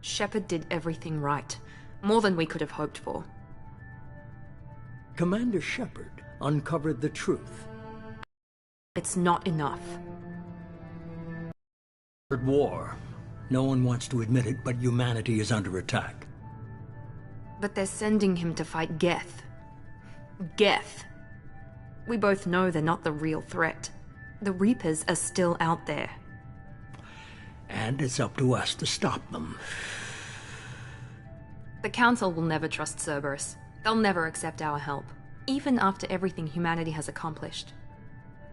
Shepard did everything right. More than we could have hoped for. Commander Shepard uncovered the truth. It's not enough. War. No one wants to admit it, but humanity is under attack. But they're sending him to fight Geth. Geth. We both know they're not the real threat. The Reapers are still out there. And it's up to us to stop them. The Council will never trust Cerberus. They'll never accept our help, even after everything humanity has accomplished.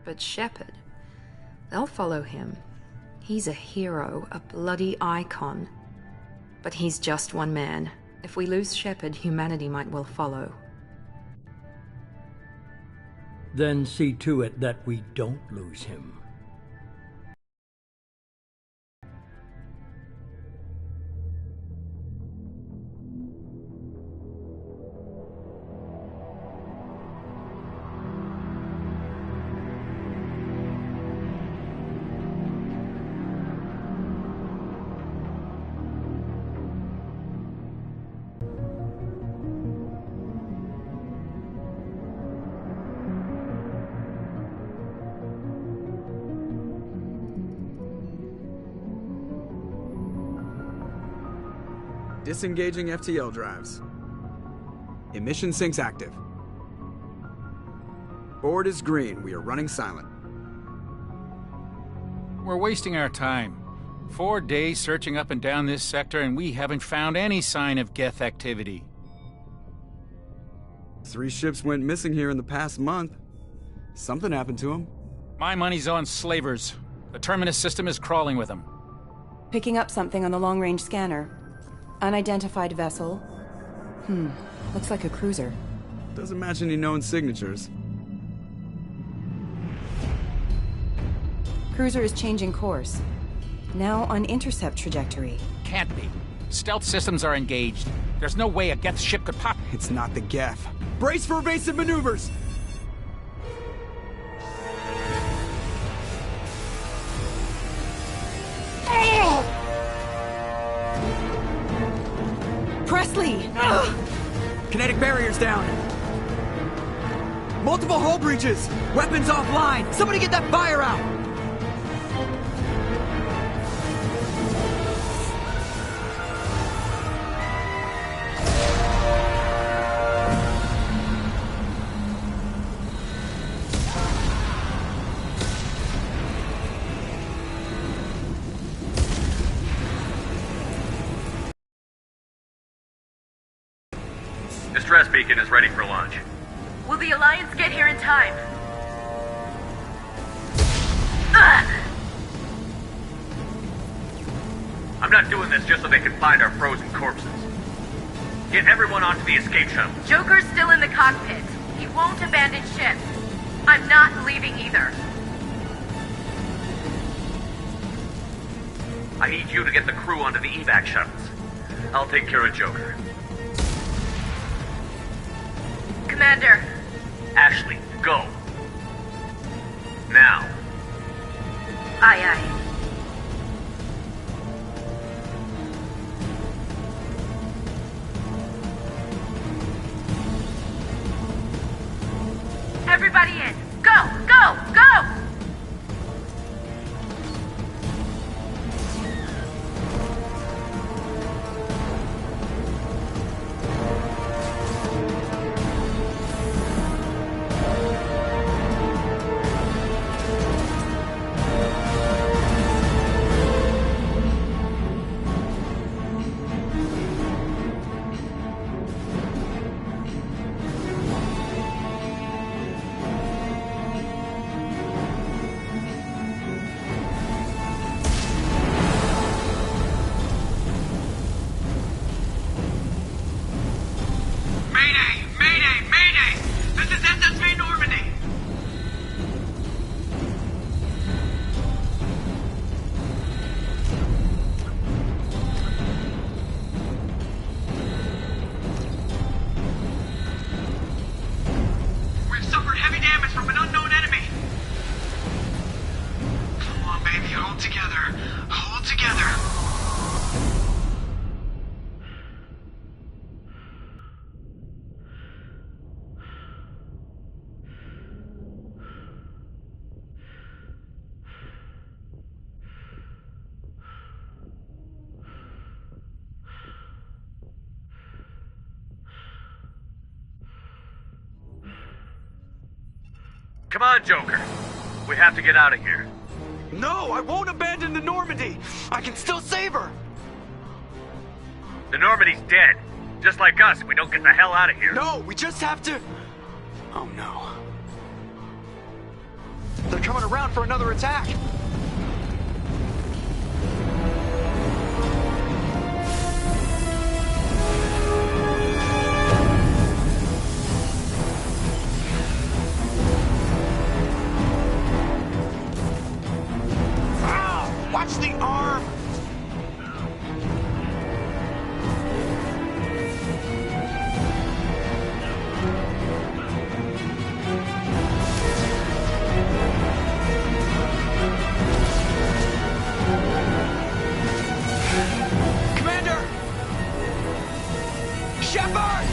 But Shepard, they'll follow him. He's a hero, a bloody icon. But he's just one man. If we lose Shepard, humanity might well follow. Then see to it that we don't lose him. Disengaging FTL drives. Emission sinks active. Board is green. We are running silent. We're wasting our time. 4 days searching up and down this sector, and we haven't found any sign of Geth activity. 3 ships went missing here in the past month. Something happened to them. My money's on slavers. The Terminus system is crawling with them. Picking up something on the long-range scanner. Unidentified vessel. Looks like a cruiser. Doesn't match any known signatures. Cruiser is changing course. Now on intercept trajectory. Can't be. Stealth systems are engaged. There's no way a Geth ship could pop. It's not the Geth. Brace for evasive maneuvers! Presley! Kinetic barriers down. Multiple hull breaches. Weapons offline. Somebody get that fire out. Distress beacon is ready for launch. Will the Alliance get here in time? Ugh! I'm not doing this just so they can find our frozen corpses. Get everyone onto the escape shuttle. Joker's still in the cockpit. He won't abandon ship. I'm not leaving either. I need you to get the crew onto the evac shuttles. I'll take care of Joker. Commander. Ashley, go. Now. Aye, aye. Everybody in. Go, go, go! Come on, Joker. We have to get out of here. No, I won't abandon the Normandy. I can still save her. The Normandy's dead. Just like us, we don't get the hell out of here. No, we just have to... Oh no. They're coming around for another attack. Watch the arm! Commander! Shepard!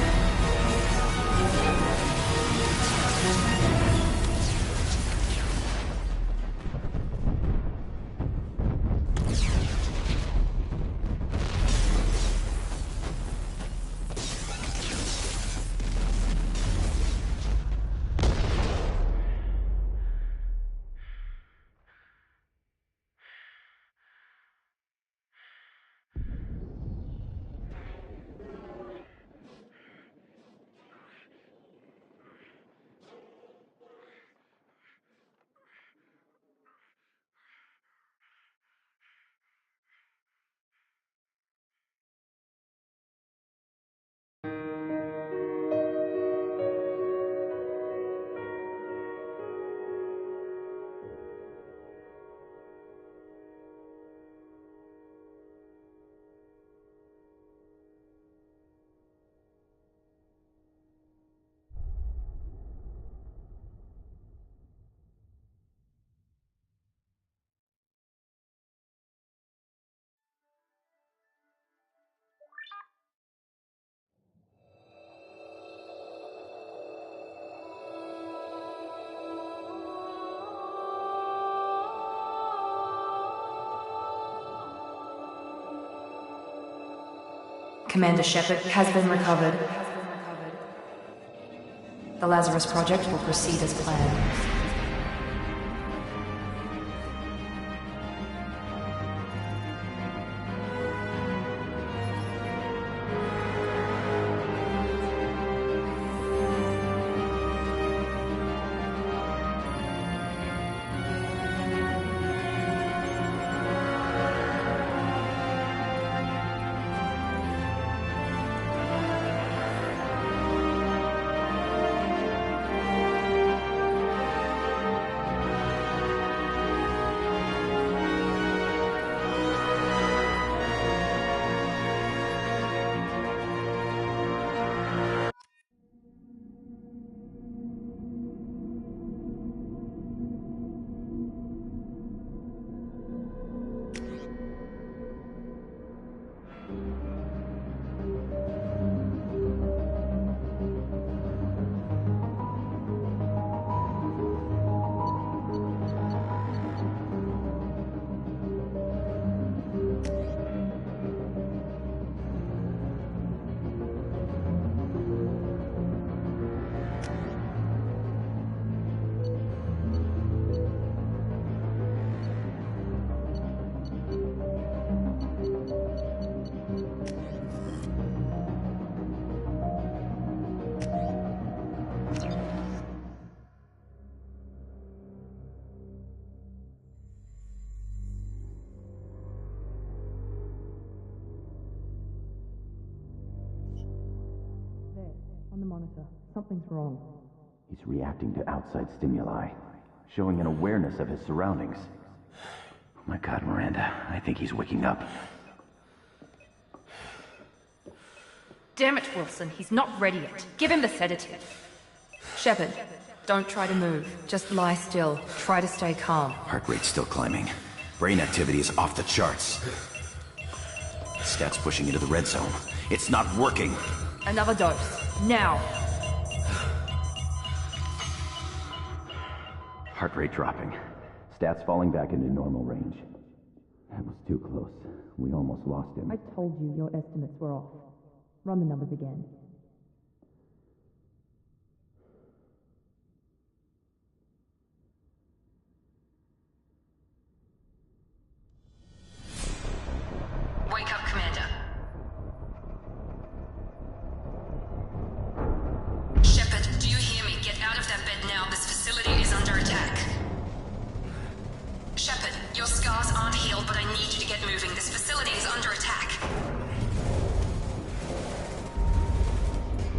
Commander Shepard has been recovered. The Lazarus Project will proceed as planned. On the monitor. Something's wrong. He's reacting to outside stimuli, showing an awareness of his surroundings. Oh my God, Miranda, I think he's waking up. Damn it, Wilson. He's not ready yet. Give him the sedative. Shepard, don't try to move. Just lie still. Try to stay calm. Heart rate's still climbing. Brain activity is off the charts. Stats pushing into the red zone. It's not working. Another dose. Now. Heart rate dropping. Stats falling back into normal range. That was too close. We almost lost him. I told you your estimates were off. Run the numbers again. need you to get moving. This facility is under attack.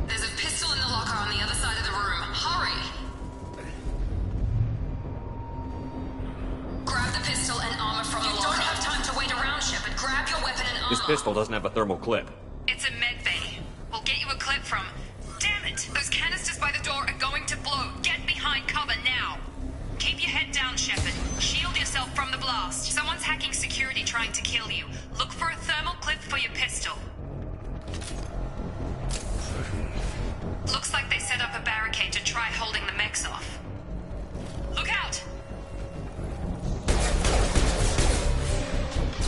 There's a pistol in the locker on the other side of the room. Hurry! Grab the pistol and armor from the locker. You don't have time to wait around, Shepard. Grab your weapon and armor. This pistol doesn't have a thermal clip. It's a med bay. We'll get you a clip from... Damn it! Those canisters by the door are going to blow. Get behind cover now. Keep your head down, Shepard. Shield yourself from the blast. Someone's hacking security trying to kill you. Look for a thermal clip for your pistol. Looks like they set up a barricade to try holding the mechs off. Look out!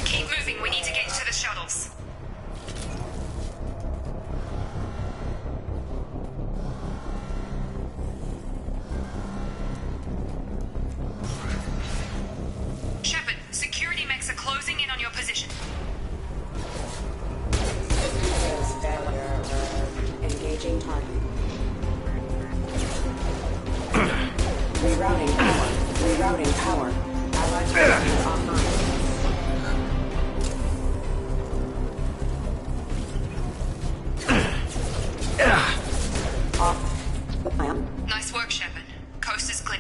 Keep moving. We need to get you to the shuttles. Shepard, security mechs are closing in on your position. Engaging target. Rerouting power. Rerouting power. Allied forces online. Nice work, Shepard. Coast is clear.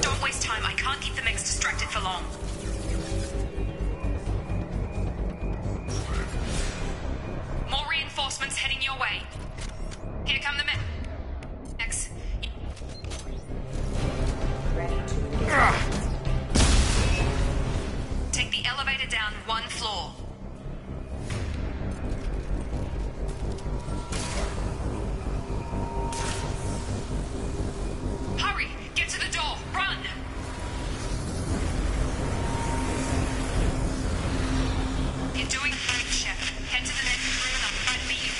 Don't waste time. I can't keep the mechs distracted for long. More reinforcements heading your way. Here come the mechs. Ready to engage. Take the elevator down one floor. Hurry! Get to the door! Run! You're doing great, Shepard. Head to the next room and I'll try to beat you.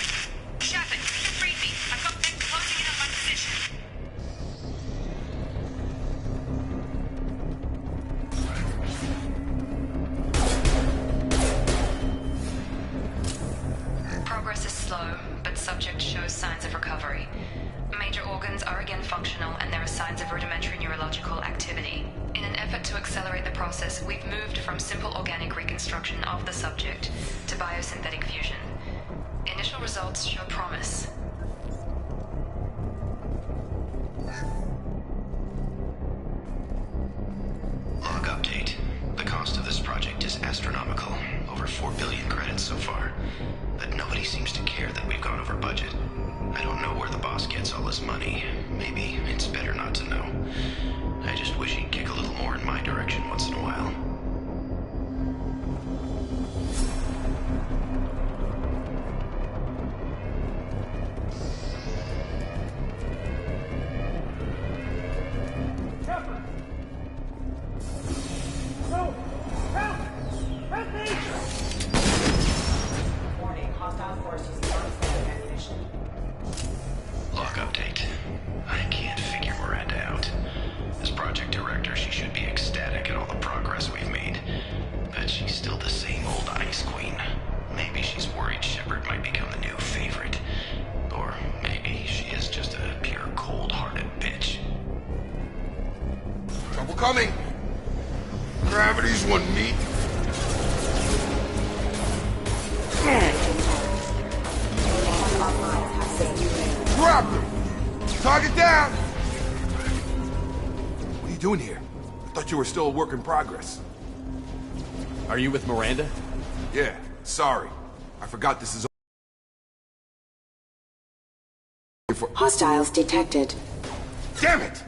Shepard, read me. I've got men closing in on my position. Progress is slow, but subject shows signs of recovery. Major organs are again functional, and there are signs of rudimentary neurological activity. In an effort to accelerate the process, we've moved from simple organic reconstruction of the subject to biosynthetic fusion. Initial results show promise. Log update. The cost of this project is astronomical. Over 4 billion credits so far. But nobody seems to care that we've gone over budget. I don't know where the boss gets all his money. Maybe it's better not to know. I just wish he'd kick a little more in my direction once in a while. Warning, hostile force using non-standard ammunition. Log update. I can't figure Miranda out. As project director, she should be ecstatic at all the progress we've made. But she's still the same old Ice Queen. Maybe she's worried Shepard might become the new favorite. Or maybe she is just a pure cold-hearted bitch. Trouble coming! Gravity's one meat! Drop him! Target down! What are you doing here? I thought you were still a work in progress. Are you with Miranda? Yeah, sorry. I forgot this is... Hostiles detected. Damn it!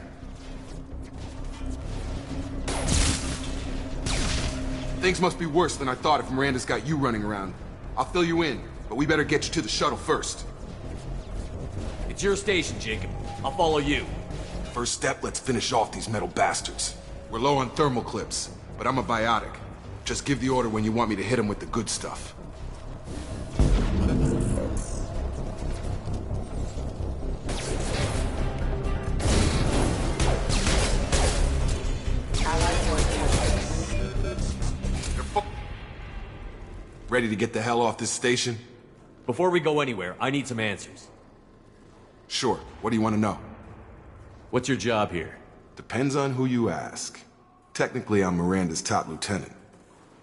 Things must be worse than I thought if Miranda's got you running around. I'll fill you in, but we better get you to the shuttle first. It's your station, Jacob. I'll follow you. First step, let's finish off these metal bastards. We're low on thermal clips, but I'm a biotic. Just give the order when you want me to hit them with the good stuff. Ready to get the hell off this station? Before we go anywhere, I need some answers. Sure. What do you want to know? What's your job here? Depends on who you ask. Technically, I'm Miranda's top lieutenant,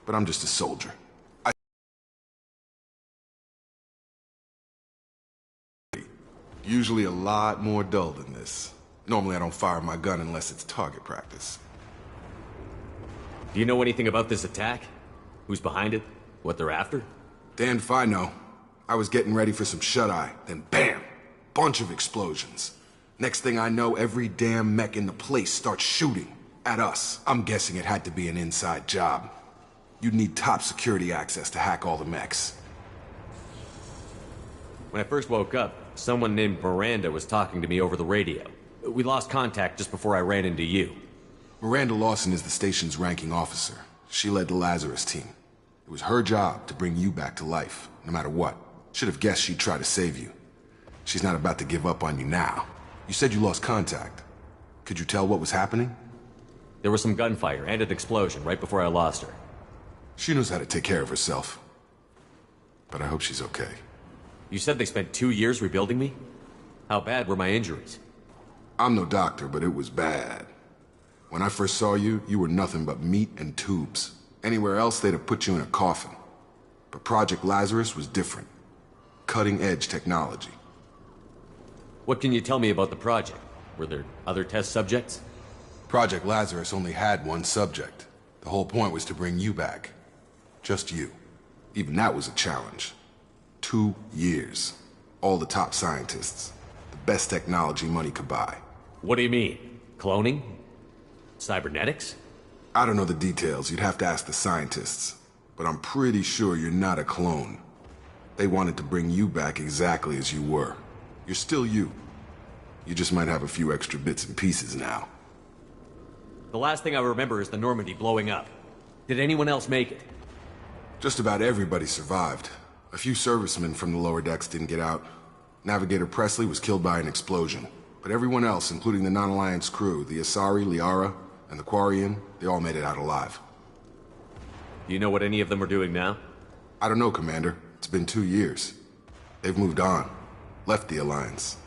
but I'm just a soldier. Usually a lot more dull than this. Normally I don't fire my gun unless it's target practice. Do you know anything about this attack? Who's behind it? What they're after? Damned if I know. I was getting ready for some shut-eye, then BAM! Bunch of explosions. Next thing I know, every damn mech in the place starts shooting at us. I'm guessing it had to be an inside job. You'd need top security access to hack all the mechs. When I first woke up, someone named Miranda was talking to me over the radio. We lost contact just before I ran into you. Miranda Lawson is the station's ranking officer. She led the Lazarus team. It was her job to bring you back to life, no matter what. Should have guessed she'd try to save you. She's not about to give up on you now. You said you lost contact. Could you tell what was happening? There was some gunfire and an explosion right before I lost her. She knows how to take care of herself. But I hope she's okay. You said they spent 2 years rebuilding me? How bad were my injuries? I'm no doctor, but it was bad. When I first saw you, you were nothing but meat and tubes. Anywhere else, they'd have put you in a coffin. But Project Lazarus was different. Cutting-edge technology. What can you tell me about the project? Were there other test subjects? Project Lazarus only had one subject. The whole point was to bring you back. Just you. Even that was a challenge. 2 years. All the top scientists. The best technology money could buy. What do you mean? Cloning? Cybernetics? I don't know the details. You'd have to ask the scientists. But I'm pretty sure you're not a clone. They wanted to bring you back exactly as you were. You're still you. You just might have a few extra bits and pieces now. The last thing I remember is the Normandy blowing up. Did anyone else make it? Just about everybody survived. A few servicemen from the lower decks didn't get out. Navigator Presley was killed by an explosion. But everyone else, including the non-Alliance crew, the Asari, Liara, and the Quarian, they all made it out alive. Do you know what any of them are doing now? I don't know, Commander. It's been 2 years. They've moved on. Left the Alliance.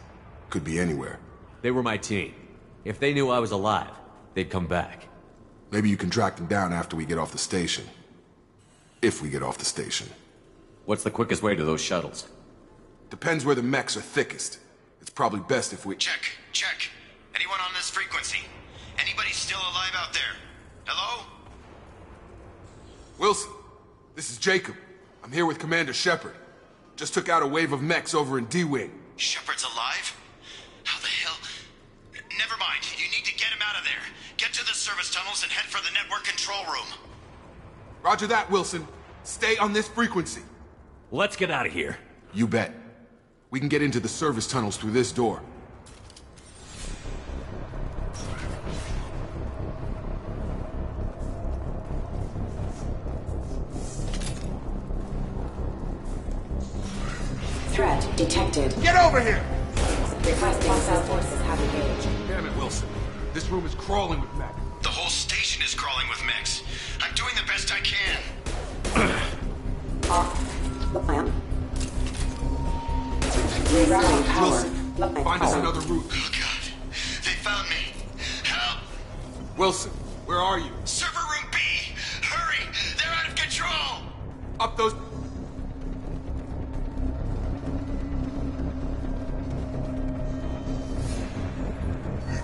Could be anywhere. They were my team. If they knew I was alive, they'd come back. Maybe you can track them down after we get off the station. If we get off the station. What's the quickest way to those shuttles? Depends where the mechs are thickest. It's probably best if we... Check. Anyone on this frequency? Anybody still alive out there? Hello? Wilson, this is Jacob. I'm here with Commander Shepard. Just took out a wave of mechs over in D-Wing. Shepard's alive? How the hell? Never mind. You need to get him out of there. Get to the service tunnels and head for the network control room. Roger that, Wilson. Stay on this frequency. Let's get out of here. You bet. We can get into the service tunnels through this door. Threat detected. Get over here! Requesting cell forces have engaged. Damn it, Wilson. This room is crawling with mech. The whole station is crawling with mechs. I'm doing the best I can. Rerouting power. Wilson, find us another route. Oh god. They found me. Help. Wilson, where are you? Server room B! Hurry! They're out of control! Up those...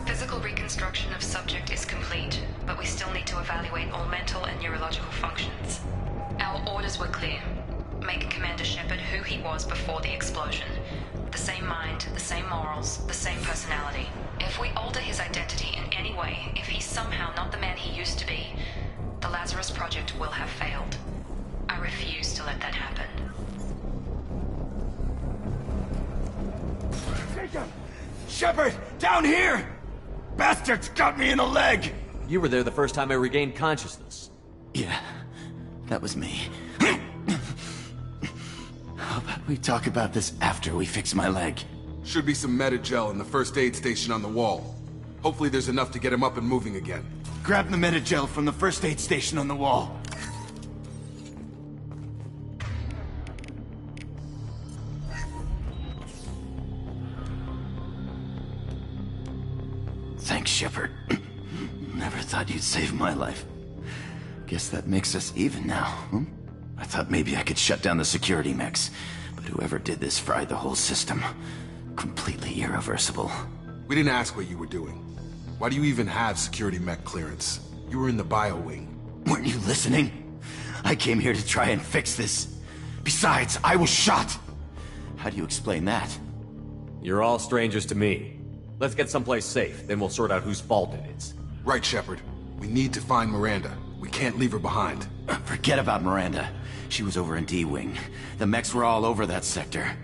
Physical reconstruction of subject is complete, but we still need to evaluate all mental and neurological functions. Our orders were clear. Make Commander Shepard who he was before the explosion. The same mind, the same morals, the same personality. If we alter his identity in any way, if he's somehow not the man he used to be, the Lazarus Project will have failed. I refuse to let that happen. Jacob! Shepard! Down here! Bastards got me in the leg! You were there the first time I regained consciousness. Yeah, that was me. How about we talk about this after we fix my leg? Should be some Metagel in the first aid station on the wall. Hopefully there's enough to get him up and moving again. Grab the Metagel from the first aid station on the wall. Shepard. Never thought you'd save my life. Guess that makes us even now, hmm? I thought maybe I could shut down the security mechs, but whoever did this fried the whole system. Completely irreversible. We didn't ask what you were doing. Why do you even have security mech clearance? You were in the bio wing. Weren't you listening? I came here to try and fix this. Besides, I was shot! How do you explain that? You're all strangers to me. Let's get someplace safe, then we'll sort out whose fault it is. Right, Shepard. We need to find Miranda. We can't leave her behind. Forget about Miranda. She was over in D-Wing. The mechs were all over that sector.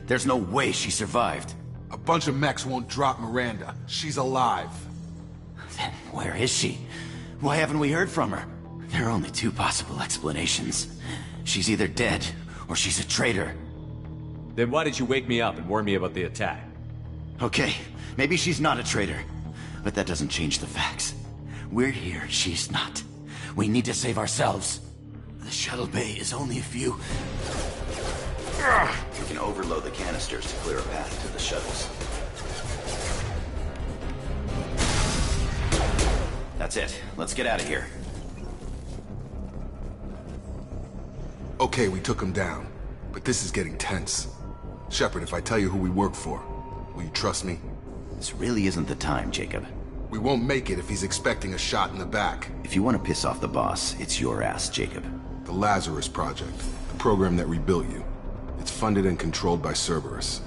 There's no way she survived. A bunch of mechs won't drop Miranda. She's alive. Then where is she? Why haven't we heard from her? There are only two possible explanations. She's either dead, or she's a traitor. Then why did you wake me up and warn me about the attack? Okay, maybe she's not a traitor. But that doesn't change the facts. We're here, she's not. We need to save ourselves. The shuttle bay is only a few... We can overload the canisters to clear a path to the shuttles. That's it. Let's get out of here. Okay, we took him down. But this is getting tense. Shepard, if I tell you who we work for, will you trust me? This really isn't the time, Jacob. We won't make it if he's expecting a shot in the back. If you want to piss off the boss, it's your ass, Jacob. The Lazarus Project, the program that rebuilt you. It's funded and controlled by Cerberus.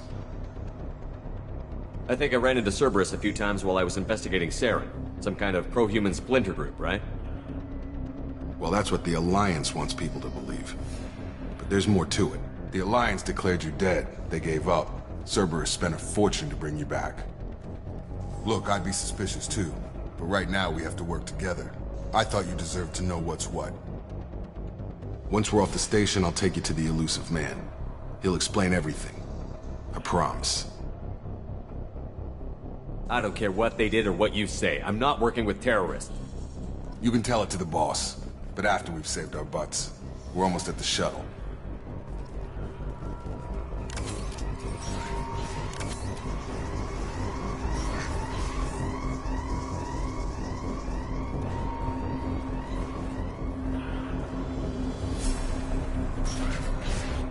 I think I ran into Cerberus a few times while I was investigating Saren. Some kind of pro-human splinter group, right? Well, that's what the Alliance wants people to believe. But there's more to it. The Alliance declared you dead. They gave up. Cerberus spent a fortune to bring you back. Look, I'd be suspicious too. But right now we have to work together. I thought you deserved to know what's what. Once we're off the station, I'll take you to the Elusive Man. He'll explain everything. I promise. I don't care what they did or what you say. I'm not working with terrorists. You can tell it to the boss. But after we've saved our butts. We're almost at the shuttle.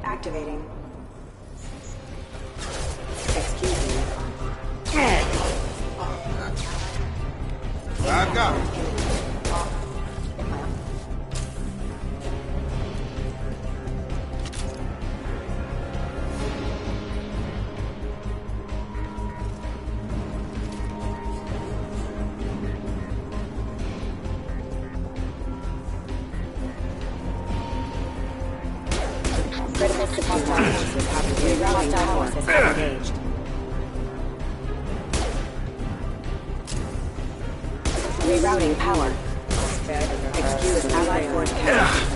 Activating. Excuse me. I've got it. Critical support forces have engaged. Rerouting power. Excuse Allied force capture.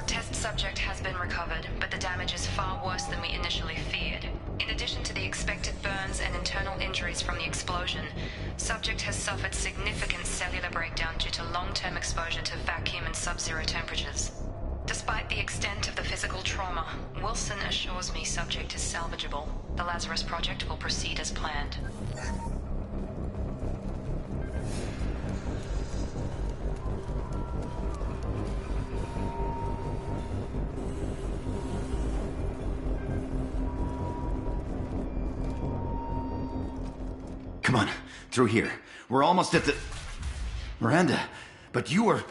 Test subject has been recovered, but the damage is far worse than we initially feared. In addition to the expected burns and internal injuries from the explosion, subject has suffered significant cellular breakdown due to long-term exposure to vacuum and sub-zero temperatures. Despite the extent of the physical trauma, Wilson assures me subject is salvageable. The Lazarus Project will proceed as planned. Come on, through here. We're almost at the... Miranda, but you were...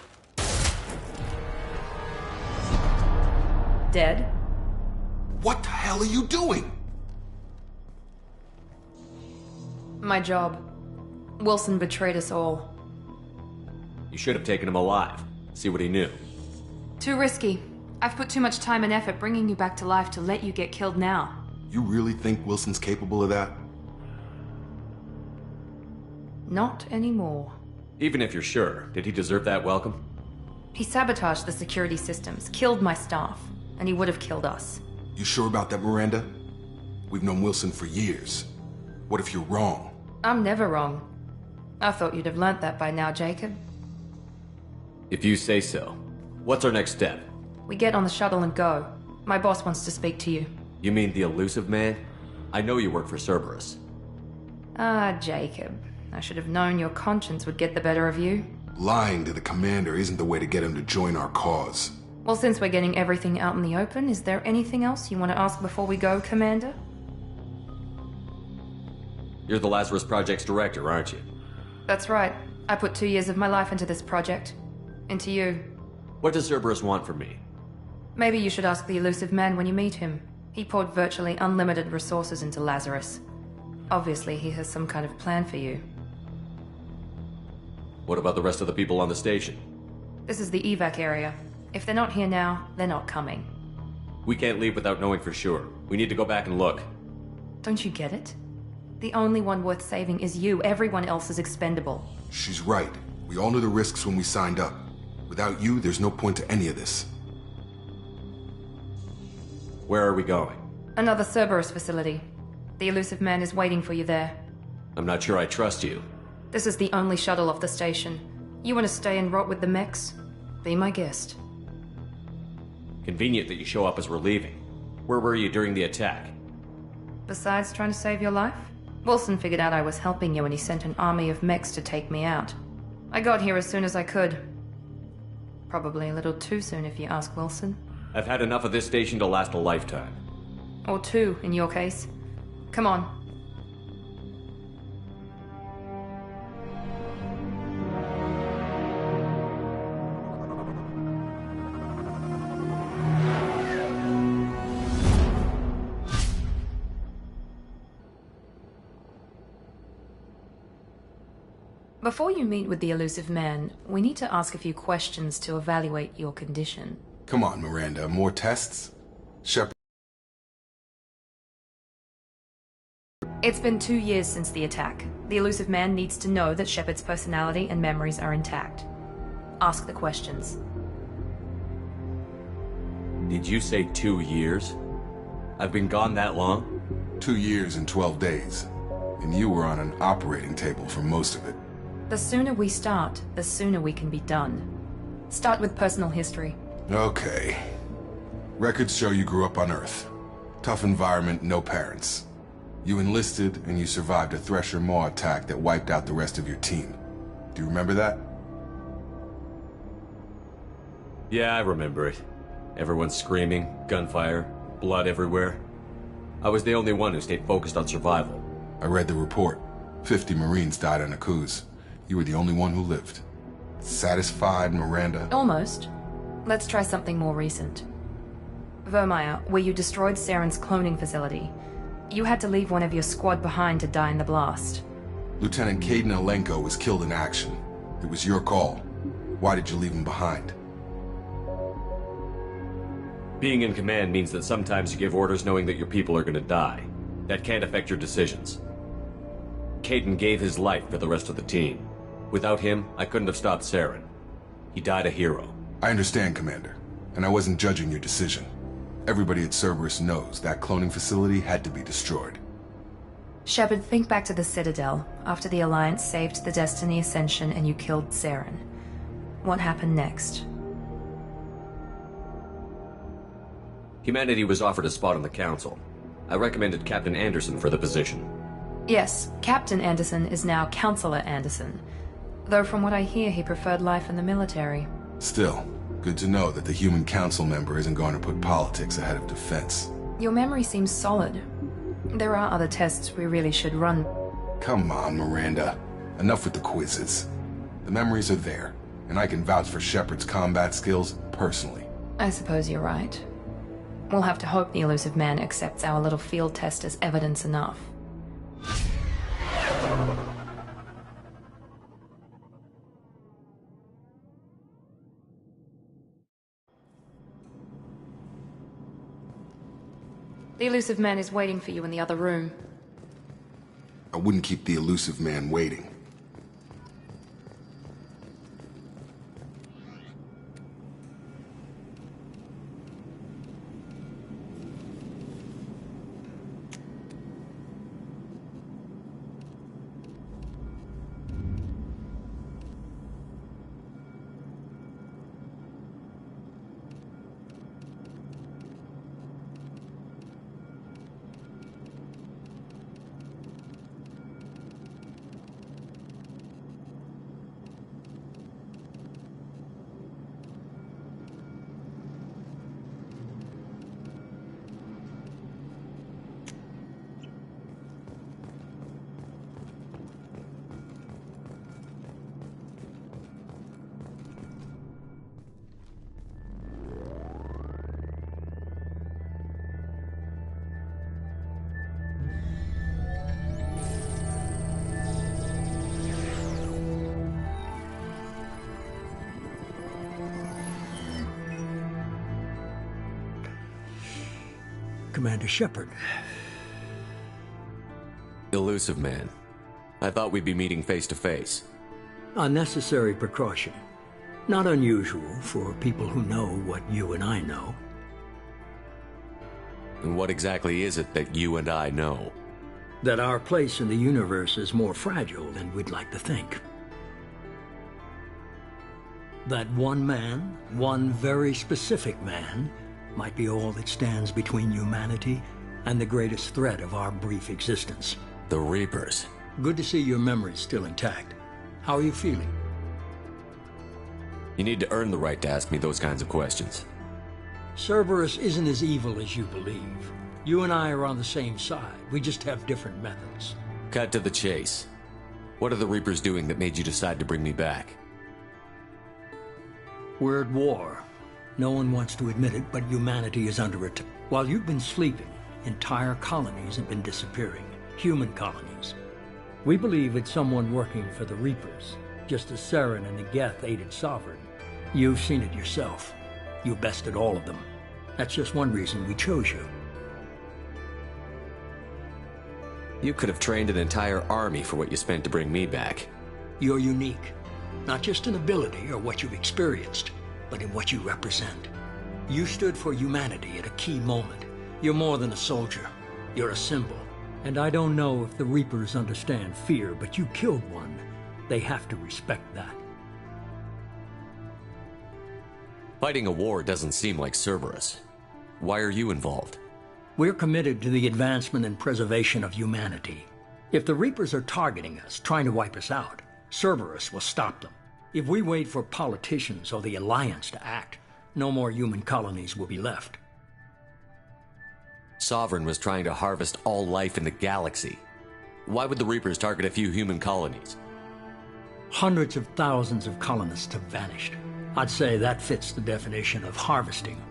Dead? What the hell are you doing? My job. Wilson betrayed us all. You should have taken him alive. See what he knew. Too risky. I've put too much time and effort bringing you back to life to let you get killed now. You really think Wilson's capable of that? Not anymore. Even if you're sure, did he deserve that welcome? He sabotaged the security systems, killed my staff, and he would have killed us. You sure about that, Miranda? We've known Wilson for years. What if you're wrong? I'm never wrong. I thought you'd have learnt that by now, Jacob. If you say so. What's our next step? We get on the shuttle and go. My boss wants to speak to you. You mean the Elusive Man? I know you work for Cerberus. Ah, Jacob. I should have known your conscience would get the better of you. Lying to the commander isn't the way to get him to join our cause. Well, since we're getting everything out in the open, is there anything else you want to ask before we go, Commander? You're the Lazarus Project's director, aren't you? That's right. I put 2 years of my life into this project. Into you. What does Cerberus want from me? Maybe you should ask the Elusive Man when you meet him. He poured virtually unlimited resources into Lazarus. Obviously, he has some kind of plan for you. What about the rest of the people on the station? This is the evac area. If they're not here now, they're not coming. We can't leave without knowing for sure. We need to go back and look. Don't you get it? The only one worth saving is you. Everyone else is expendable. She's right. We all knew the risks when we signed up. Without you, there's no point to any of this. Where are we going? Another Cerberus facility. The Elusive Man is waiting for you there. I'm not sure I trust you. This is the only shuttle off the station. You want to stay and rot with the mechs? Be my guest. Convenient that you show up as we're leaving. Where were you during the attack? Besides trying to save your life? Wilson figured out I was helping you when he sent an army of mechs to take me out. I got here as soon as I could. Probably a little too soon if you ask Wilson. I've had enough of this station to last a lifetime. Or 2, in your case. Come on. Before you meet with the Elusive Man, we need to ask a few questions to evaluate your condition. Come on, Miranda. More tests? Shepard. It's been 2 years since the attack. The Elusive Man needs to know that Shepard's personality and memories are intact. Ask the questions. Did you say 2 years? I've been gone that long? 2 years and 12 days. And you were on an operating table for most of it. The sooner we start, the sooner we can be done. Start with personal history. Okay. Records show you grew up on Earth. Tough environment, no parents. You enlisted, and you survived a Thresher Maw attack that wiped out the rest of your team. Do you remember that? Yeah, I remember it. Everyone screaming, gunfire, blood everywhere. I was the only one who stayed focused on survival. I read the report. 50 Marines died on Akuz. You were the only one who lived. Satisfied, Miranda? Almost. Let's try something more recent. Vermeer, where you destroyed Saren's cloning facility. You had to leave one of your squad behind to die in the blast. Lieutenant Kaidan Alenko was killed in action. It was your call. Why did you leave him behind? Being in command means that sometimes you give orders knowing that your people are gonna die. That can't affect your decisions. Kaidan gave his life for the rest of the team. Without him, I couldn't have stopped Saren. He died a hero. I understand, Commander. And I wasn't judging your decision. Everybody at Cerberus knows that cloning facility had to be destroyed. Shepard, think back to the Citadel, after the Alliance saved the Destiny Ascension and you killed Saren. What happened next? Humanity was offered a spot on the Council. I recommended Captain Anderson for the position. Yes, Captain Anderson is now Counselor Anderson. Though from what I hear, he preferred life in the military. Still, good to know that the human council member isn't going to put politics ahead of defense. Your memory seems solid. There are other tests we really should run. Come on, Miranda. Enough with the quizzes. The memories are there, and I can vouch for Shepard's combat skills personally. I suppose you're right. We'll have to hope the Elusive Man accepts our little field test as evidence enough. The Elusive Man is waiting for you in the other room. I wouldn't keep the Elusive Man waiting. Commander Shepard. Elusive Man. I thought we'd be meeting face to face. A necessary precaution. Not unusual for people who know what you and I know. And what exactly is it that you and I know? That our place in the universe is more fragile than we'd like to think. That one man, one very specific man, might be all that stands between humanity and the greatest threat of our brief existence. The Reapers. Good to see your memory's still intact. How are you feeling? You need to earn the right to ask me those kinds of questions. Cerberus isn't as evil as you believe. You and I are on the same side. We just have different methods. Cut to the chase. What are the Reapers doing that made you decide to bring me back? We're at war. No one wants to admit it, but humanity is under attack. While you've been sleeping, entire colonies have been disappearing. Human colonies. We believe it's someone working for the Reapers, just as Saren and the Geth aided Sovereign. You've seen it yourself. You bested all of them. That's just one reason we chose you. You could have trained an entire army for what you spent to bring me back. You're unique. Not just in ability or what you've experienced, but in what you represent. You stood for humanity at a key moment. You're more than a soldier. You're a symbol. And I don't know if the Reapers understand fear, but you killed one. They have to respect that. Fighting a war doesn't seem like Cerberus. Why are you involved? We're committed to the advancement and preservation of humanity. If the Reapers are targeting us, trying to wipe us out, Cerberus will stop them. If we wait for politicians or the Alliance to act, no more human colonies will be left. Sovereign was trying to harvest all life in the galaxy. Why would the Reapers target a few human colonies? Hundreds of thousands of colonists have vanished. I'd say that fits the definition of harvesting.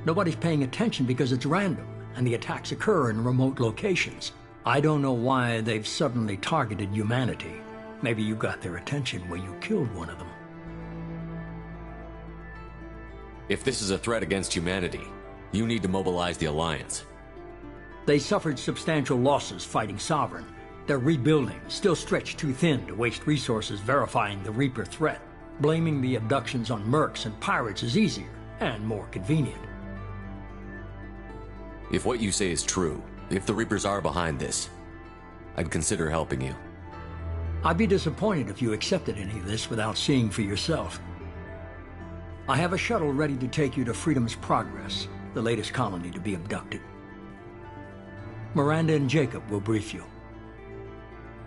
Nobody's paying attention because it's random, and the attacks occur in remote locations. I don't know why they've suddenly targeted humanity. Maybe you got their attention where you killed one of them. If this is a threat against humanity, you need to mobilize the Alliance. They suffered substantial losses fighting Sovereign. They're rebuilding, still stretched too thin to waste resources verifying the Reaper threat. Blaming the abductions on mercs and pirates is easier and more convenient. If what you say is true, if the Reapers are behind this, I'd consider helping you. I'd be disappointed if you accepted any of this without seeing for yourself. I have a shuttle ready to take you to Freedom's Progress, the latest colony to be abducted. Miranda and Jacob will brief you.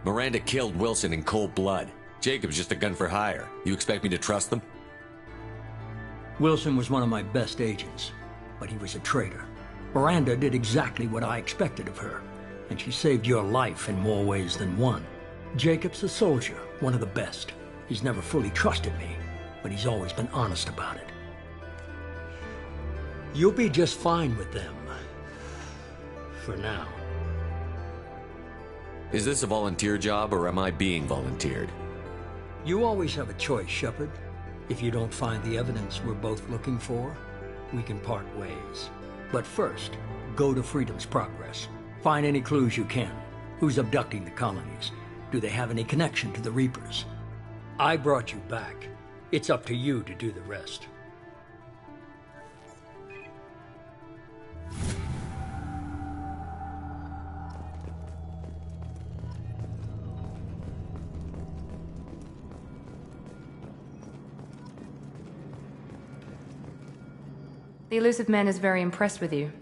Miranda killed Wilson in cold blood. Jacob's just a gun for hire. You expect me to trust them? Wilson was one of my best agents, but he was a traitor. Miranda did exactly what I expected of her, and she saved your life in more ways than one. Jacob's a soldier, one of the best. He's never fully trusted me, but he's always been honest about it. You'll be just fine with them. For now. Is this a volunteer job, or am I being volunteered? You always have a choice, Shepard. If you don't find the evidence we're both looking for, we can part ways. But first, go to Freedom's Progress. Find any clues you can. Who's abducting the colonies? Do they have any connection to the Reapers? I brought you back. It's up to you to do the rest. The Elusive Man is very impressed with you.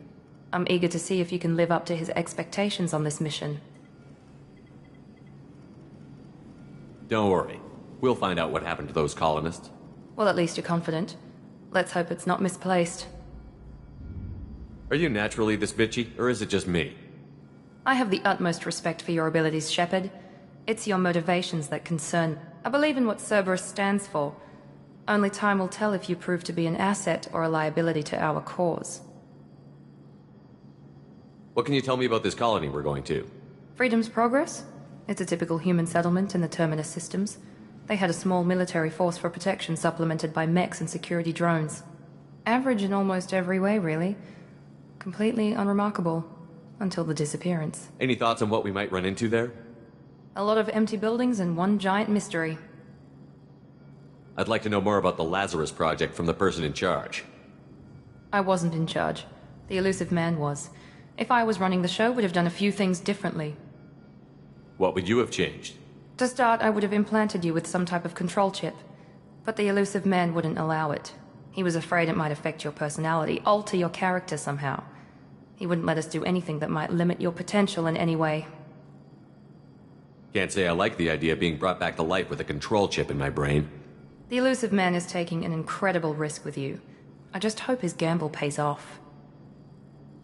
I'm eager to see if you can live up to his expectations on this mission. Don't worry. We'll find out what happened to those colonists. Well, at least you're confident. Let's hope it's not misplaced. Are you naturally this bitchy, or is it just me? I have the utmost respect for your abilities, Shepard. It's your motivations that concern. I believe in what Cerberus stands for. Only time will tell if you prove to be an asset or a liability to our cause. What can you tell me about this colony we're going to? Freedom's Progress? It's a typical human settlement in the Terminus systems. They had a small military force for protection supplemented by mechs and security drones. Average in almost every way, really. Completely unremarkable. Until the disappearance. Any thoughts on what we might run into there? A lot of empty buildings and one giant mystery. I'd like to know more about the Lazarus Project from the person in charge. I wasn't in charge. The Elusive Man was. If I was running the show, would have done a few things differently. What would you have changed? To start, I would have implanted you with some type of control chip. But the Elusive Man wouldn't allow it. He was afraid it might affect your personality, alter your character somehow. He wouldn't let us do anything that might limit your potential in any way. Can't say I like the idea of being brought back to life with a control chip in my brain. The Elusive Man is taking an incredible risk with you. I just hope his gamble pays off.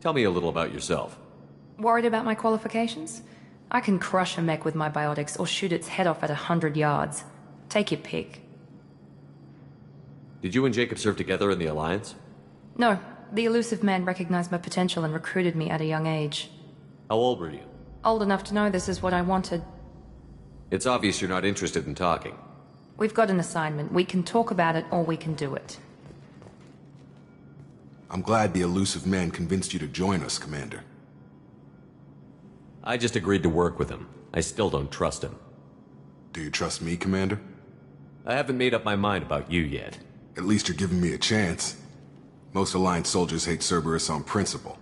Tell me a little about yourself. Worried about my qualifications? I can crush a mech with my biotics or shoot its head off at 100 yards. Take your pick. Did you and Jacob serve together in the Alliance? No. The Elusive Man recognized my potential and recruited me at a young age. How old were you? Old enough to know this is what I wanted. It's obvious you're not interested in talking. We've got an assignment. We can talk about it or we can do it. I'm glad the Elusive Man convinced you to join us, Commander. I just agreed to work with him. I still don't trust him. Do you trust me, Commander? I haven't made up my mind about you yet. At least you're giving me a chance. Most Alliance soldiers hate Cerberus on principle.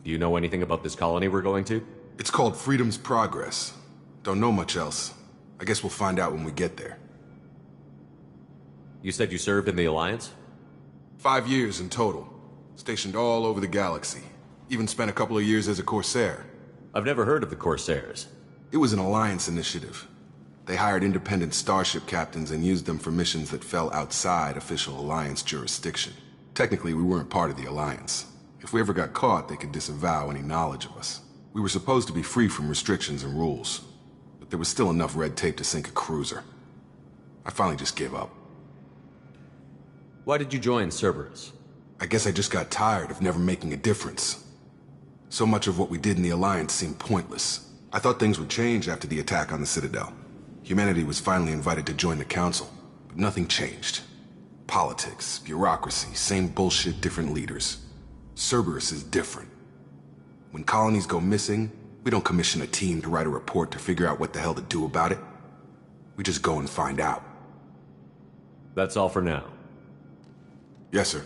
Do you know anything about this colony we're going to? It's called Freedom's Progress. Don't know much else. I guess we'll find out when we get there. You said you served in the Alliance? 5 years in total. Stationed all over the galaxy. Even spent a couple of years as a Corsair. I've never heard of the Corsairs. It was an Alliance initiative. They hired independent starship captains and used them for missions that fell outside official Alliance jurisdiction. Technically, we weren't part of the Alliance. If we ever got caught, they could disavow any knowledge of us. We were supposed to be free from restrictions and rules, but there was still enough red tape to sink a cruiser. I finally just gave up. Why did you join Cerberus? I guess I just got tired of never making a difference. So much of what we did in the Alliance seemed pointless. I thought things would change after the attack on the Citadel. Humanity was finally invited to join the Council, but nothing changed. Politics, bureaucracy, same bullshit, different leaders. Cerberus is different. When colonies go missing, we don't commission a team to write a report to figure out what the hell to do about it. We just go and find out. That's all for now. Yes, sir.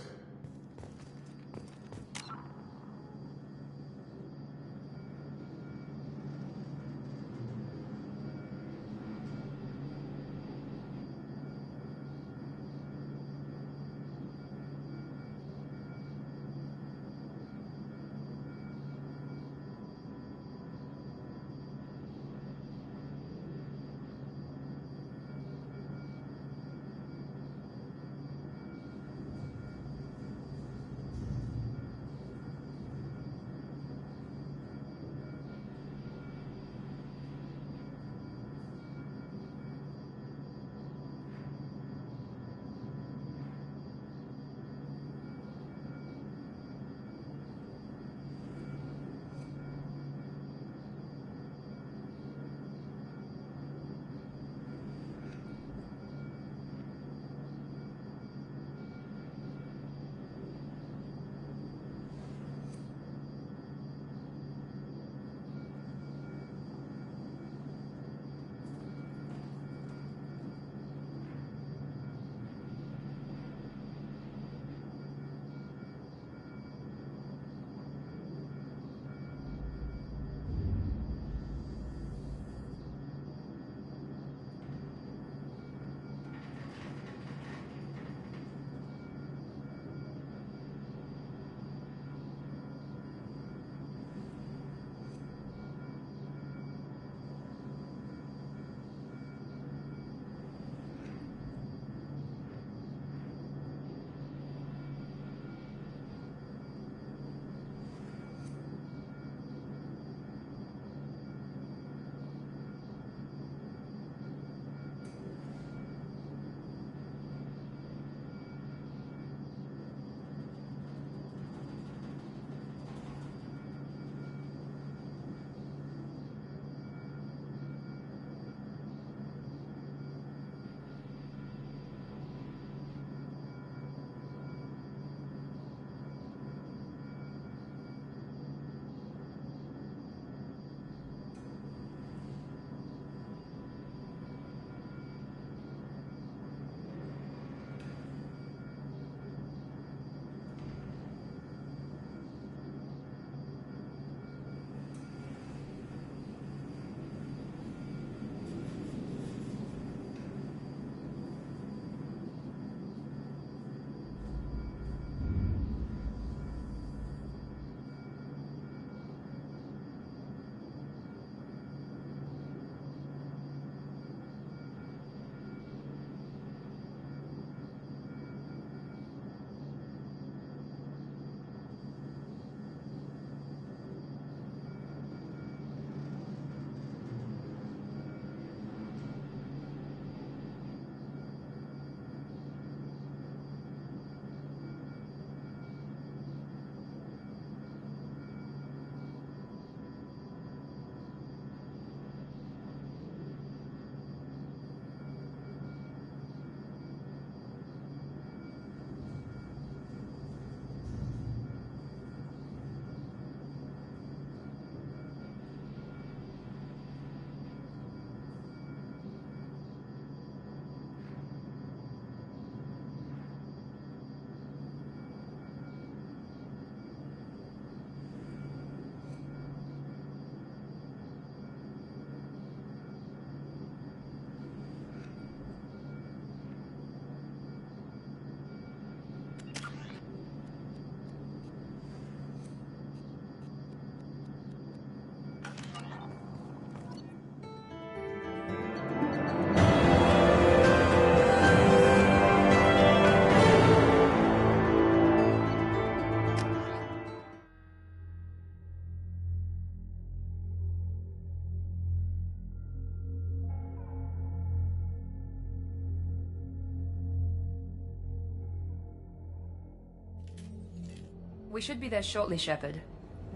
We should be there shortly, Shepard.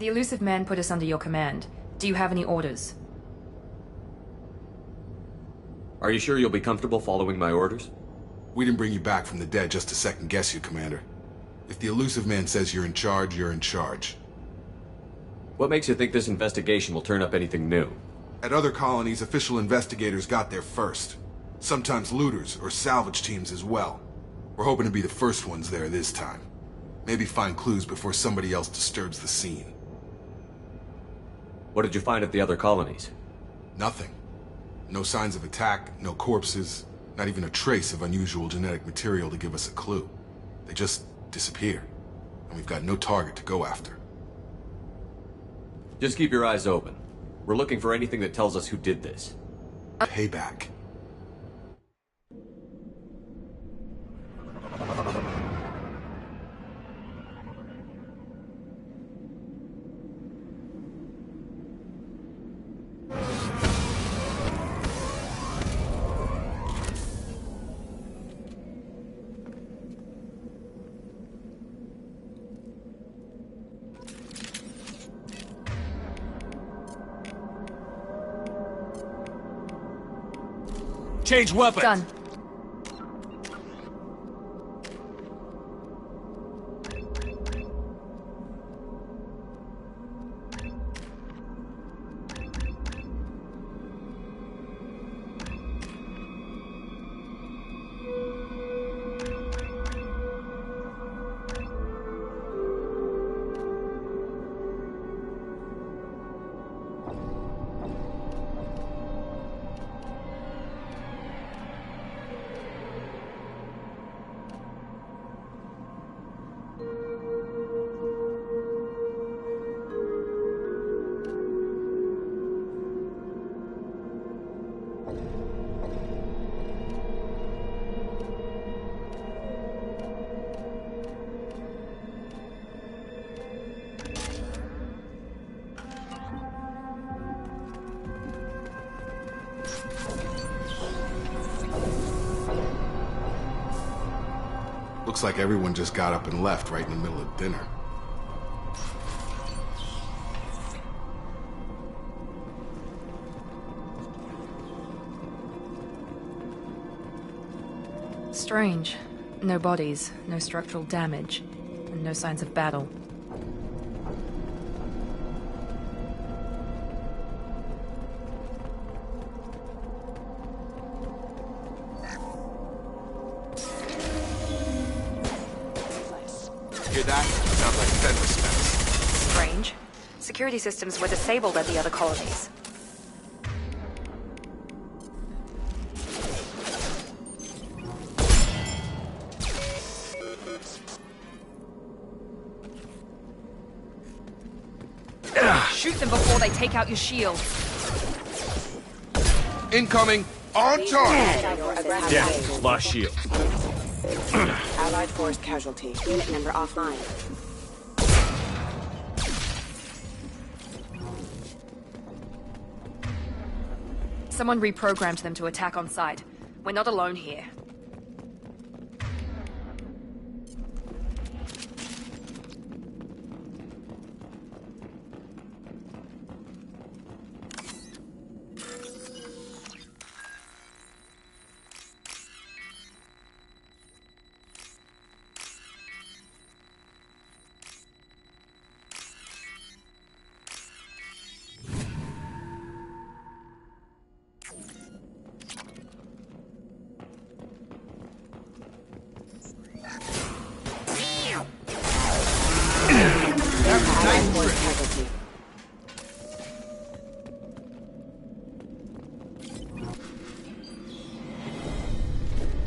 The Illusive Man put us under your command. Do you have any orders? Are you sure you'll be comfortable following my orders? We didn't bring you back from the dead just to second guess you, Commander. If the Illusive Man says you're in charge, you're in charge. What makes you think this investigation will turn up anything new? At other colonies, official investigators got there first. Sometimes looters or salvage teams as well. We're hoping to be the first ones there this time. Maybe find clues before somebody else disturbs the scene. What did you find at the other colonies? Nothing. No signs of attack, no corpses, not even a trace of unusual genetic material to give us a clue. They just disappear, and we've got no target to go after. Just keep your eyes open. We're looking for anything that tells us who did this. Payback. Change weapons! Done. Looks like everyone just got up and left right in the middle of dinner. Strange. No bodies, no structural damage, and no signs of battle. Hear that? Sounds like Fenris fence. Strange. Security systems were disabled at the other colonies. Shoot them before they take out your shield. Incoming! On target! Yeah, lost shield. Allied force casualty. Unit member offline. Someone reprogrammed them to attack on sight. We're not alone here.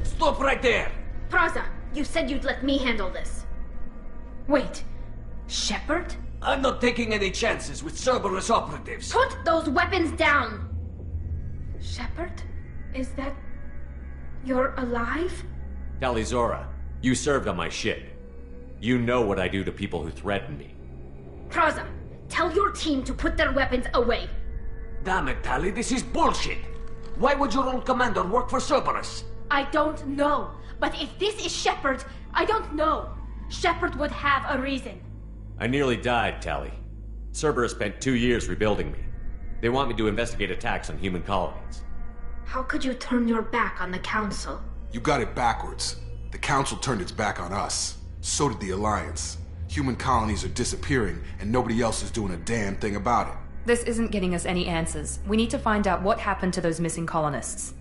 Stop right there! Praza, you said you'd let me handle this. Wait, Shepard? I'm not taking any chances with Cerberus operatives. Put those weapons down! Shepard? Is that... you're alive? Talizora, you served on my ship. You know what I do to people who threaten me. Praza, tell your team to put their weapons away. Damn it, Tali, this is bullshit! Why would your old commander work for Cerberus? I don't know, but if this is Shepard, I don't know. Shepard would have a reason. I nearly died, Tali. Cerberus spent 2 years rebuilding me. They want me to investigate attacks on human colonies. How could you turn your back on the Council? You got it backwards. The Council turned its back on us. So did the Alliance. Human colonies are disappearing, and nobody else is doing a damn thing about it. This isn't getting us any answers. We need to find out what happened to those missing colonists.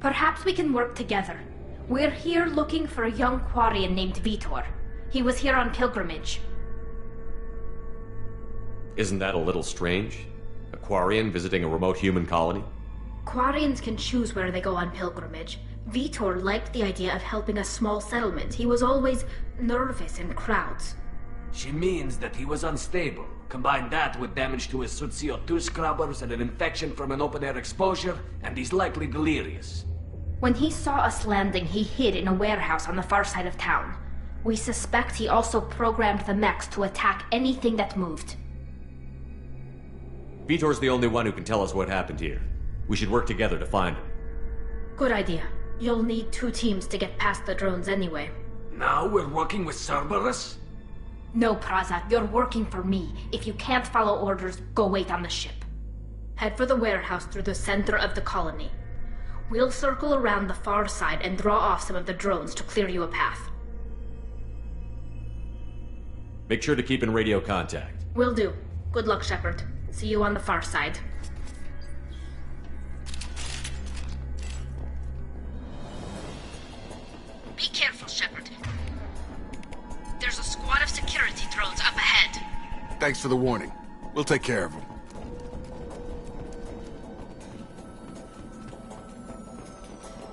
Perhaps we can work together. We're here looking for a young Quarian named Vitor. He was here on pilgrimage. Isn't that a little strange? A Quarian visiting a remote human colony? Quarians can choose where they go on pilgrimage. Vitor liked the idea of helping a small settlement. He was always nervous in crowds. She means that he was unstable. Combine that with damage to his suit CO2 scrubbers and an infection from an open-air exposure, and he's likely delirious. When he saw us landing, he hid in a warehouse on the far side of town. We suspect he also programmed the mechs to attack anything that moved. Vitor's the only one who can tell us what happened here. We should work together to find him. Good idea. You'll need 2 teams to get past the drones anyway. Now we're working with Cerberus? No, Praza, you're working for me. If you can't follow orders, go wait on the ship. Head for the warehouse through the center of the colony. We'll circle around the far side and draw off some of the drones to clear you a path. Make sure to keep in radio contact. Will do. Good luck, Shepard. See you on the far side. Be careful, Shepard. There's a squad of security drones up ahead. Thanks for the warning. We'll take care of them.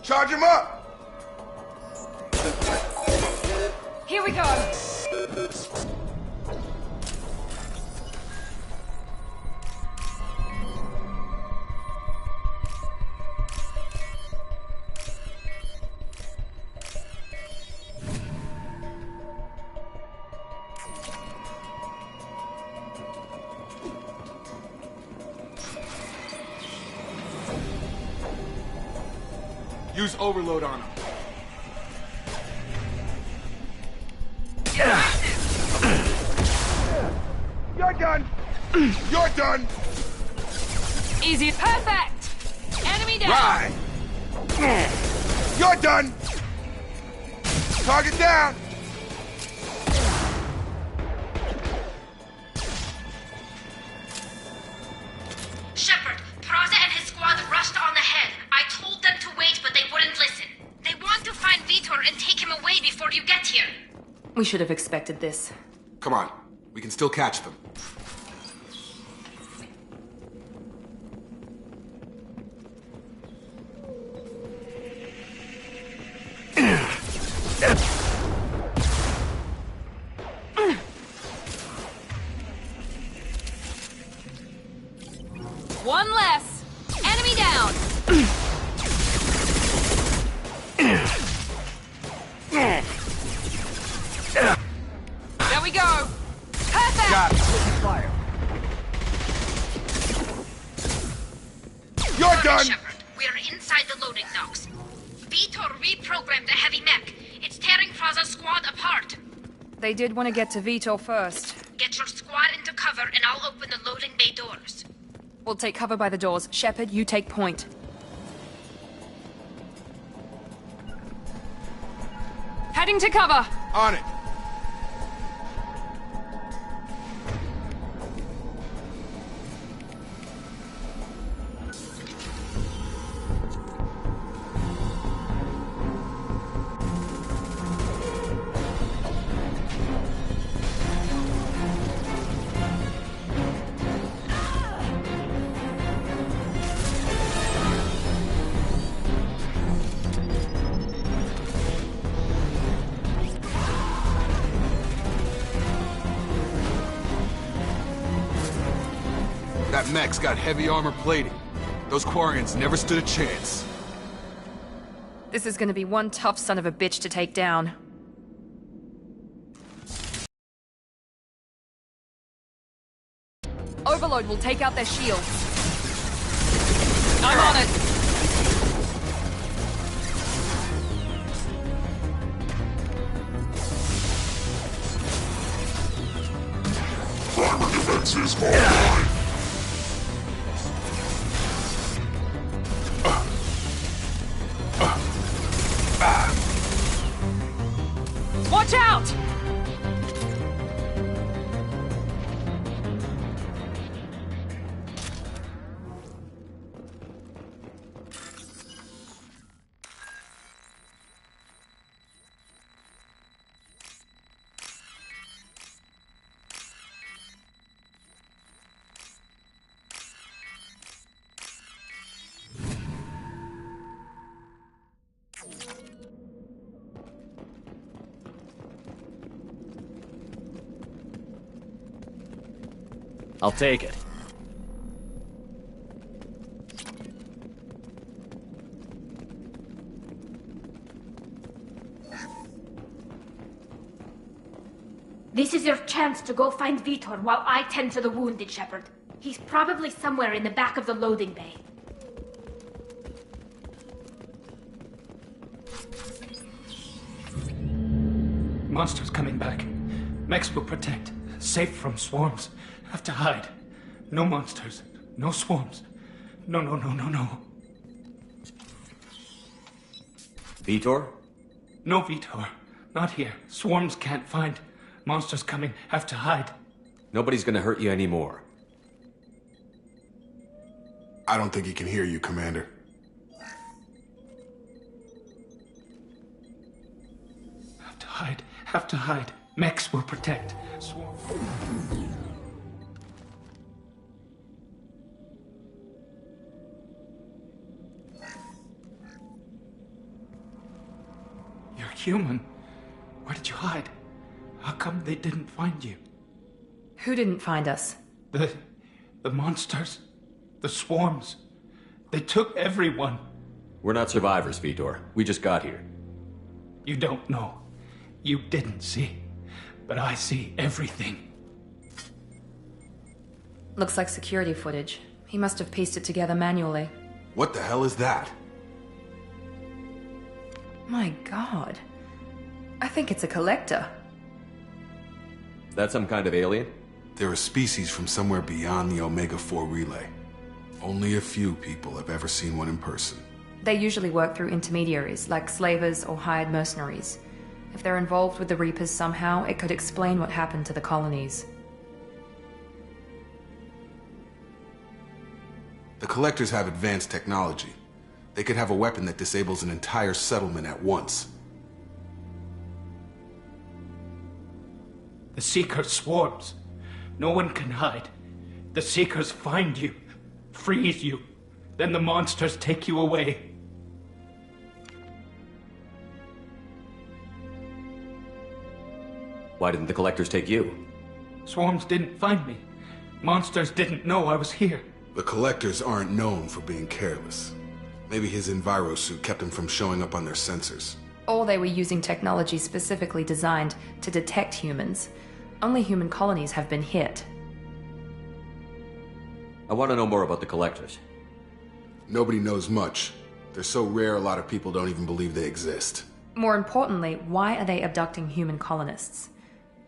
Charge him up! Here we go! Use overload on him. You're done! You're done! Easy. Perfect! Enemy down! Right! You're done! Target down! Shepard, Praza and his squad rushed on ahead. I told them to wait, but they wouldn't listen. They want to find Vitor and take him away before you get here. We should have expected this. Come on. We can still catch them. One less! Enemy down! There we go! Perfect! Got it. Fire. You're done! Shepard, we're inside the loading docks. Vitor reprogrammed the heavy mech. It's tearing Praza's squad apart. They did want to get to Vitor first. Get your squad into cover and I'll open the loading bay doors. We'll take cover by the doors. Shepard, you take point. Heading to cover! On it. That mech's got heavy armor plating. Those Quarians never stood a chance. This is gonna be one tough son of a bitch to take down. Overload will take out their shields. I'm on it! I'll take it. This is your chance to go find Vitor while I tend to the wounded, Shepard. He's probably somewhere in the back of the loading bay. Monsters coming back. Mechs will protect. Safe from swarms. Have to hide. No monsters. No swarms. No. Vitor? No Vitor. Not here. Swarms can't find. Monsters coming. Have to hide. Nobody's gonna hurt you anymore. I don't think he can hear you, Commander. Have to hide. Have to hide. Mechs will protect. Swarm. You're human. Where did you hide? How come they didn't find you? Who didn't find us? The monsters. The swarms. They took everyone. We're not survivors, Vitor. We just got here. You don't know. You didn't see. But I see everything. Looks like security footage. He must have pieced it together manually. What the hell is that? My god. I think it's a collector. Is that some kind of alien? They're a species from somewhere beyond the Omega-4 relay. Only a few people have ever seen one in person. They usually work through intermediaries, like slavers or hired mercenaries. If they're involved with the Reapers somehow, it could explain what happened to the colonies. The Collectors have advanced technology. They could have a weapon that disables an entire settlement at once. The Seeker swarms. No one can hide. The Seekers find you, freeze you, then the monsters take you away. Why didn't the Collectors take you? Swarms didn't find me. Monsters didn't know I was here. The Collectors aren't known for being careless. Maybe his envirosuit kept him from showing up on their sensors. Or they were using technology specifically designed to detect humans. Only human colonies have been hit. I want to know more about the Collectors. Nobody knows much. They're so rare a lot of people don't even believe they exist. More importantly, why are they abducting human colonists?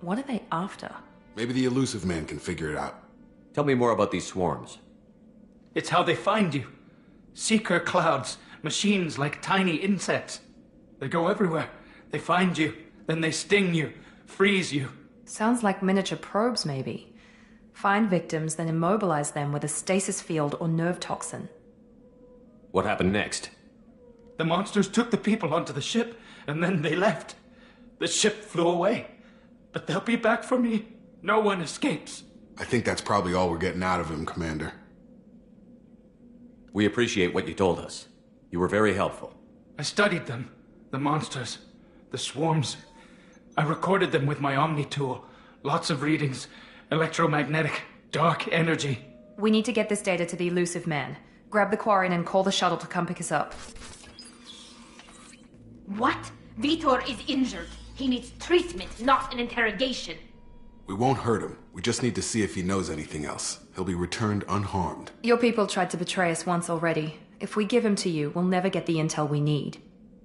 What are they after? Maybe the Elusive Man can figure it out. Tell me more about these swarms. It's how they find you. Seeker clouds, machines like tiny insects. They go everywhere. They find you, then they sting you, freeze you. Sounds like miniature probes, maybe. Find victims, then immobilize them with a stasis field or nerve toxin. What happened next? The monsters took the people onto the ship, and then they left. The ship flew away. But they'll be back for me. No one escapes. I think that's probably all we're getting out of him, Commander. We appreciate what you told us. You were very helpful. I studied them. The monsters. The swarms. I recorded them with my Omni tool. Lots of readings. Electromagnetic. Dark energy. We need to get this data to the Elusive Man. Grab the Quarian and call the shuttle to come pick us up. What? Vitor is injured. He needs treatment, not an interrogation. We won't hurt him. We just need to see if he knows anything else. He'll be returned unharmed. Your people tried to betray us once already. If we give him to you, we'll never get the intel we need.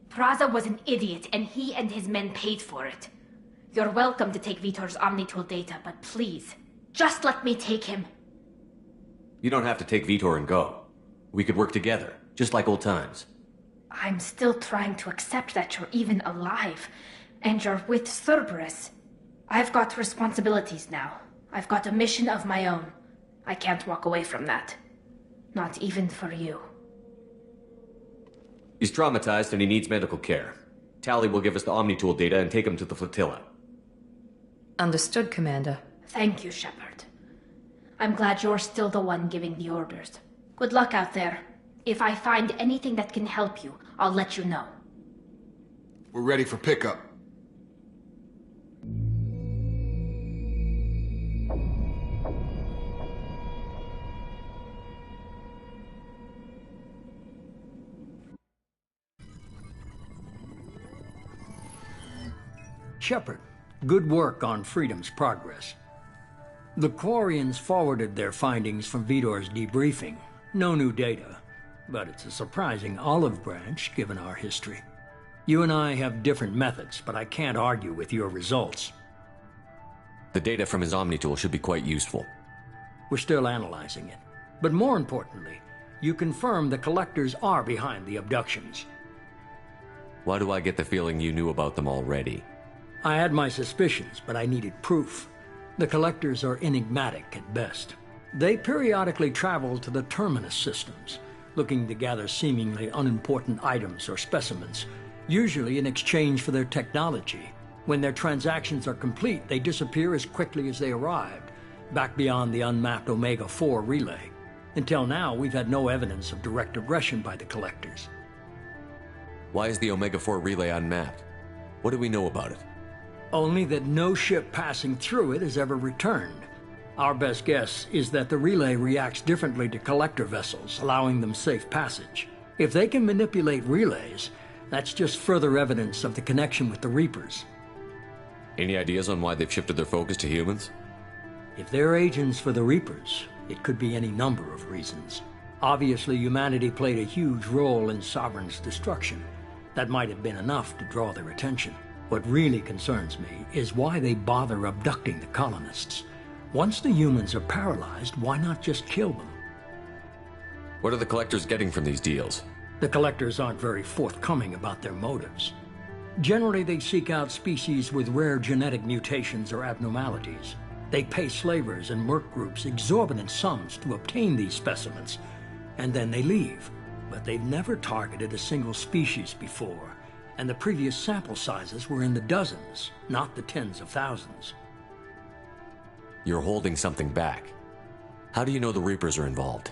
Praza was an idiot, and he and his men paid for it. You're welcome to take Vitor's Omnitool data, but please, just let me take him. You don't have to take Vitor and go. We could work together, just like old times. I'm still trying to accept that you're even alive, and you're with Cerberus. I've got responsibilities now. I've got a mission of my own. I can't walk away from that. Not even for you. He's traumatized and he needs medical care. Tali will give us the Omnitool data and take him to the flotilla. Understood, Commander. Thank you, Shepard. I'm glad you're still the one giving the orders. Good luck out there. If I find anything that can help you, I'll let you know. We're ready for pickup. Shepard, good work on Freedom's progress. The Quarians forwarded their findings from Vidor's debriefing. No new data, but it's a surprising olive branch given our history. You and I have different methods, but I can't argue with your results. The data from his Omnitool should be quite useful. We're still analyzing it. But more importantly, you confirm the Collectors are behind the abductions. Why do I get the feeling you knew about them already? I had my suspicions, but I needed proof. The Collectors are enigmatic at best. They periodically travel to the Terminus systems, looking to gather seemingly unimportant items or specimens, usually in exchange for their technology. When their transactions are complete, they disappear as quickly as they arrived, back beyond the unmapped Omega-4 relay. Until now, we've had no evidence of direct aggression by the Collectors. Why is the Omega-4 relay unmapped? What do we know about it? Only that no ship passing through it has ever returned. Our best guess is that the relay reacts differently to Collector vessels, allowing them safe passage. If they can manipulate relays, that's just further evidence of the connection with the Reapers. Any ideas on why they've shifted their focus to humans? If they're agents for the Reapers, it could be any number of reasons. Obviously, humanity played a huge role in Sovereign's destruction. That might have been enough to draw their attention. What really concerns me is why they bother abducting the colonists. Once the humans are paralyzed, why not just kill them? What are the Collectors getting from these deals? The Collectors aren't very forthcoming about their motives. Generally, they seek out species with rare genetic mutations or abnormalities. They pay slavers and merc groups exorbitant sums to obtain these specimens, and then they leave. But they've never targeted a single species before, and the previous sample sizes were in the dozens, not the tens of thousands. You're holding something back. How do you know the Reapers are involved?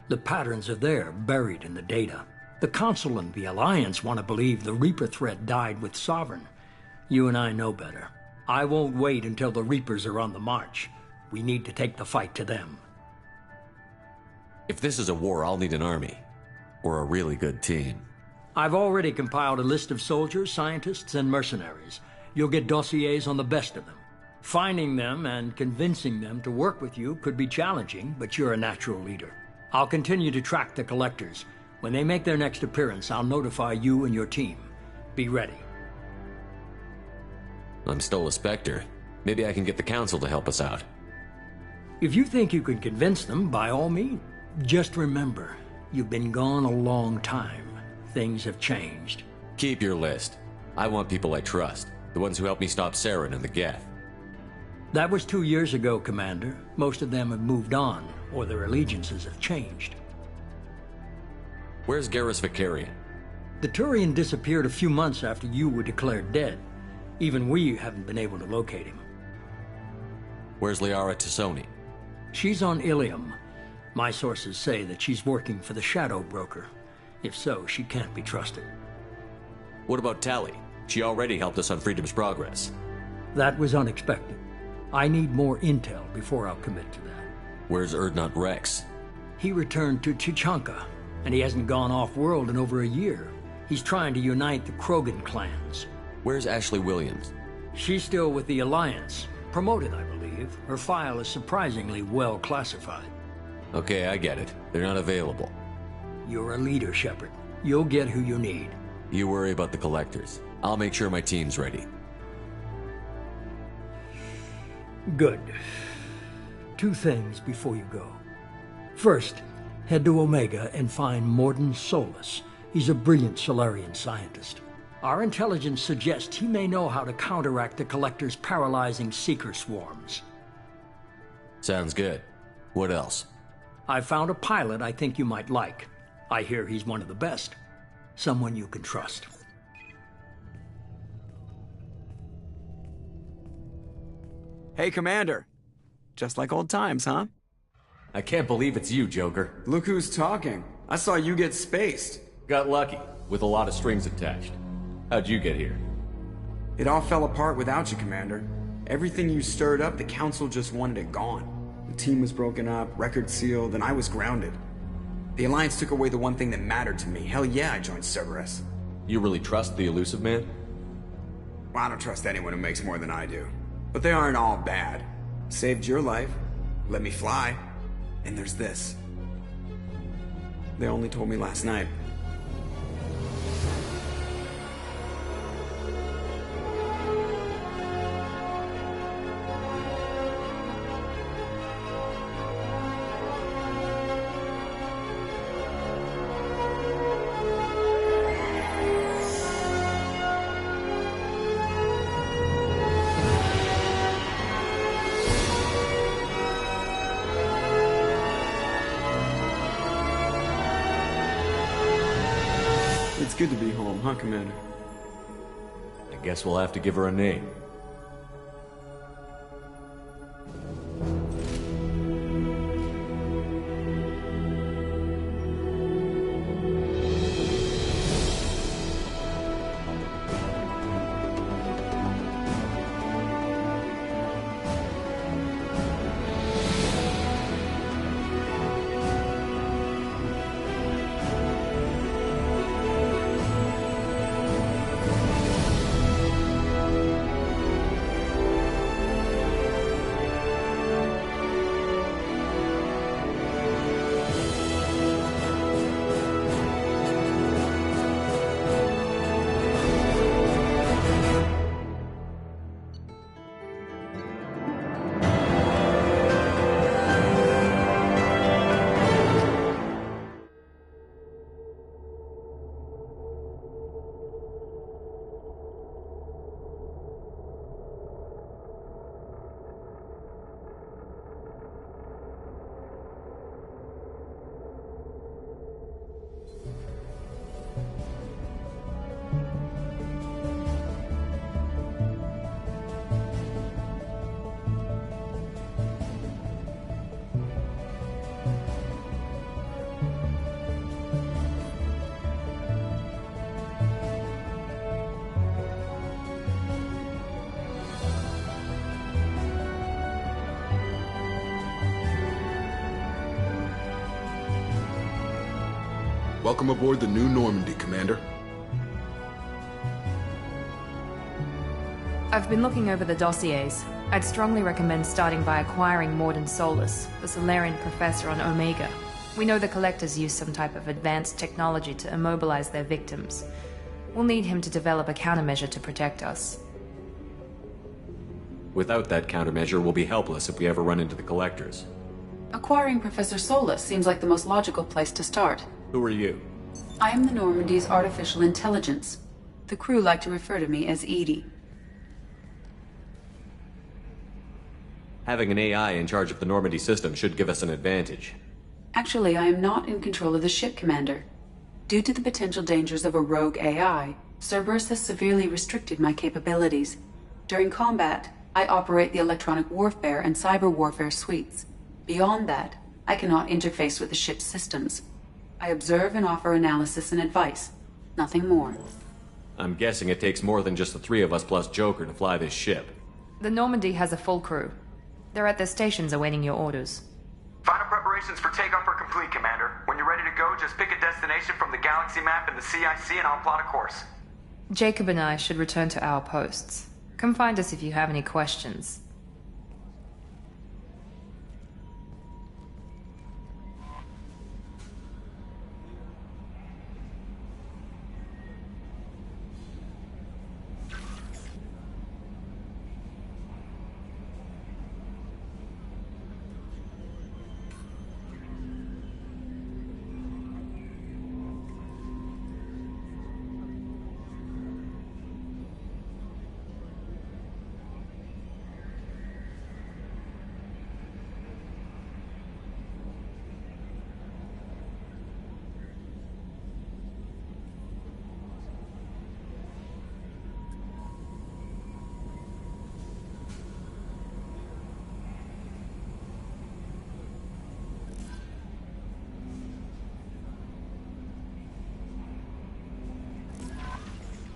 The patterns are there, buried in the data. The Council and the Alliance want to believe the Reaper threat died with Sovereign. You and I know better. I won't wait until the Reapers are on the march. We need to take the fight to them. If this is a war, I'll need an army. Or a really good team. I've already compiled a list of soldiers, scientists, and mercenaries. You'll get dossiers on the best of them. Finding them and convincing them to work with you could be challenging, but you're a natural leader. I'll continue to track the Collectors. When they make their next appearance, I'll notify you and your team. Be ready. I'm still a Spectre. Maybe I can get the Council to help us out. If you think you can convince them, by all means. Just remember, you've been gone a long time. Things have changed. Keep your list. I want people I trust. The ones who helped me stop Saren and the Geth. That was 2 years ago, Commander. Most of them have moved on, or their allegiances have changed. Where's Garrus Vakarian? The Turian disappeared a few months after you were declared dead. Even we haven't been able to locate him. Where's Liara T'Soni? She's on Ilium. My sources say that she's working for the Shadow Broker. If so, she can't be trusted. What about Tali? She already helped us on Freedom's Progress. That was unexpected. I need more intel before I'll commit to that. Where's Urdnot Rex? He returned to Chichanka, and he hasn't gone off-world in over a year. He's trying to unite the Krogan clans. Where's Ashley Williams? She's still with the Alliance. Promoted, I believe. Her file is surprisingly well classified. Okay, I get it. They're not available. You're a leader, Shepard. You'll get who you need. You worry about the Collectors. I'll make sure my team's ready. Good. 2 things before you go. First, head to Omega and find Mordin Solus. He's a brilliant Solarian scientist. Our intelligence suggests he may know how to counteract the Collector's paralyzing Seeker swarms. Sounds good. What else? I found a pilot I think you might like. I hear he's one of the best. Someone you can trust. Hey, Commander. Just like old times, huh? I can't believe it's you, Joker. Look who's talking. I saw you get spaced. Got lucky, with a lot of strings attached. How'd you get here? It all fell apart without you, Commander. Everything you stirred up, the Council just wanted it gone. The team was broken up, record sealed, and I was grounded. The Alliance took away the one thing that mattered to me. Hell yeah, I joined Cerberus. You really trust the Illusive Man? Well, I don't trust anyone who makes more than I do. But they aren't all bad. Saved your life, let me fly, and there's this. They only told me last night. It's good to be home, huh, Commander? I guess we'll have to give her a name. Welcome aboard the New Normandy, Commander. I've been looking over the dossiers. I'd strongly recommend starting by acquiring Mordin Solus, the Solarian professor on Omega. We know the Collectors use some type of advanced technology to immobilize their victims. We'll need him to develop a countermeasure to protect us. Without that countermeasure, we'll be helpless if we ever run into the Collectors. Acquiring Professor Solus seems like the most logical place to start. Who are you? I am the Normandy's artificial intelligence. The crew like to refer to me as Edie. Having an AI in charge of the Normandy system should give us an advantage. Actually, I am not in control of the ship, Commander. Due to the potential dangers of a rogue AI, Cerberus has severely restricted my capabilities. During combat, I operate the electronic warfare and cyber warfare suites. Beyond that, I cannot interface with the ship's systems. I observe and offer analysis and advice. Nothing more. I'm guessing it takes more than just the three of us plus Joker to fly this ship. The Normandy has a full crew. They're at their stations awaiting your orders. Final preparations for takeoff are complete, Commander. When you're ready to go, just pick a destination from the galaxy map and the CIC and I'll plot a course. Jacob and I should return to our posts. Come find us if you have any questions.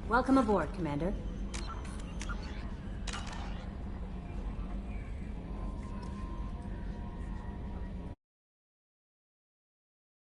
Welcome aboard, Commander.